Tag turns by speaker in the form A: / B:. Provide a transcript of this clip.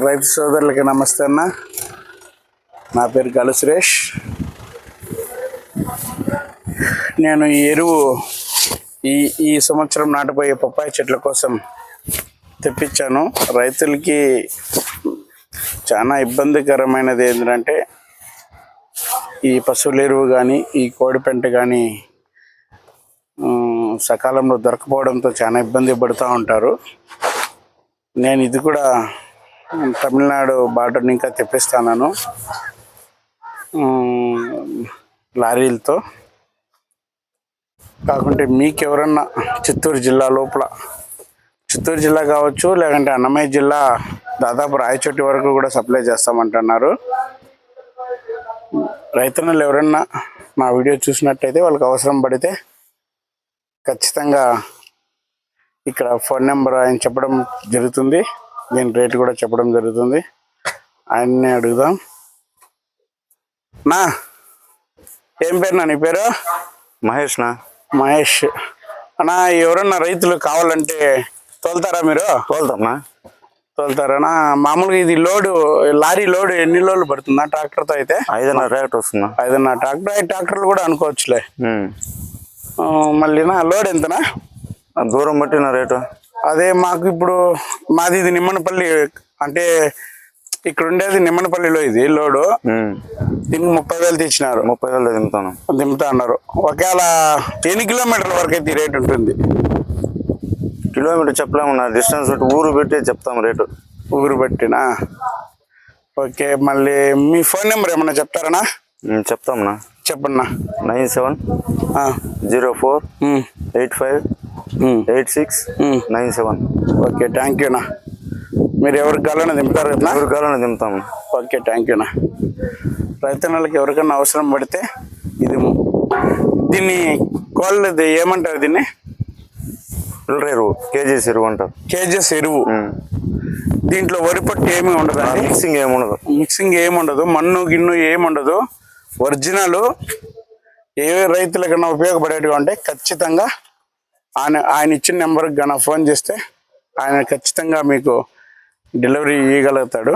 A: రైతు సోదరులకి నమస్తే అన్న. నా పేరు గలు సురేష్. నేను ఈ ఎరువు ఈ సంవత్సరం నాటబోయే పప్పాయ చెట్ల కోసం తెప్పించాను. రైతులకి చాలా ఇబ్బందికరమైనది ఏంటంటే ఈ పశువుల ఎరువు కానీ ఈ కోడిపెంట కానీ సకాలంలో దొరకపోవడంతో చాలా ఇబ్బంది పడుతూ ఉంటారు. నేను ఇది కూడా తమిళనాడు బార్డర్ ఇంకా తెప్పిస్తాను లారీలతో. కాకుంటే మీకు ఎవరన్నా చిత్తూరు జిల్లా లోపల, చిత్తూరు జిల్లా కావచ్చు లేదంటే అన్నమయ్య జిల్లా దాదాపు రాయచోటి వరకు కూడా సప్లై చేస్తామంటున్నారు. రైతన్నలు ఎవరన్నా మా వీడియో చూసినట్టయితే వాళ్ళకి అవసరం పడితే ఖచ్చితంగా ఇక్కడ ఫోన్ నెంబర్ ఆయన చెప్పడం జరుగుతుంది, దీని రేటు కూడా చెప్పడం జరుగుతుంది. ఆయన్నే అడుగుదాం. నా ఏం పేరు నా నీ పేరు?
B: మహేష్ నా.
A: మహేష్ అన్నా, ఎవరన్నా రైతులు కావాలంటే తోలుతారా మీరు?
B: తోలుతామన్నా.
A: తోలుతారా? మామూలుగా ఇది లోడు లారీ లోడు ఎన్ని లోడ్లు పడుతుందా ట్రాక్టర్తో అయితే?
B: 5.5 ట్రాక్టర్ వస్తుందా?
A: 5.5 ట్రాక్టర్. ట్రాక్టర్లు కూడా అనుకోవచ్చులే. మళ్ళీ లోడ్ ఎంతనా?
B: దూరం బట్టి నా రేటు.
A: అదే మాకు ఇప్పుడు మాది ఇది నిమ్మనపల్లి, అంటే ఇక్కడ ఉండేది నిమ్మనపల్లిలో ఇది లోడు. దీనికి 30,000 తెచ్చినారు.
B: 30,000
A: దింపుతా అన్నారు. ఒకవేళ ఎన్ని కిలోమీటర్ల వరకు అయితే రేట్ ఉంటుంది?
B: కిలోమీటర్ చెప్పలేము నా, డిస్టెన్స్ బట్టి ఊరు పెట్టి చెప్తాము రేటు.
A: ఊరు పెట్టినా? ఓకే. మళ్ళీ మీ ఫోన్ నెంబర్ ఏమన్నా చెప్తారనా?
B: చెప్తామన్నా.
A: చెప్పన్నా.
B: 9704858697.
A: ఓకే, థ్యాంక్ యూనా. మీరు ఎవరికి కావాలన్నా దింపుతారు కదా?
B: ఎవరికి కావాలన్నా దింపుతాము.
A: Okay, thank యూనా. రైతన్నలకి ఎవరికన్నా అవసరం పడితే ఇది దీన్ని కోళ్ళది ఏమంటారు? దీన్ని
B: ఎరువు, కేజీస్ ఎరువు అంటారు.
A: కేజీస్ ఎరువు. దీంట్లో వరి పట్టు ఏమి ఉండదు,
B: మిక్సింగ్ ఏముండదు.
A: మిక్సింగ్ ఏముండదు, మన్ను గిన్ను ఏముండదు. ఒరిజినల్ ఏ రైతులకన్నా ఉపయోగపడేటివి అంటే ఖచ్చితంగా ఆయన ఇచ్చిన నెంబర్కి కన్నా ఫోన్ చేస్తే ఆయన ఖచ్చితంగా మీకు డెలివరీ ఇవ్వగలుగుతాడు.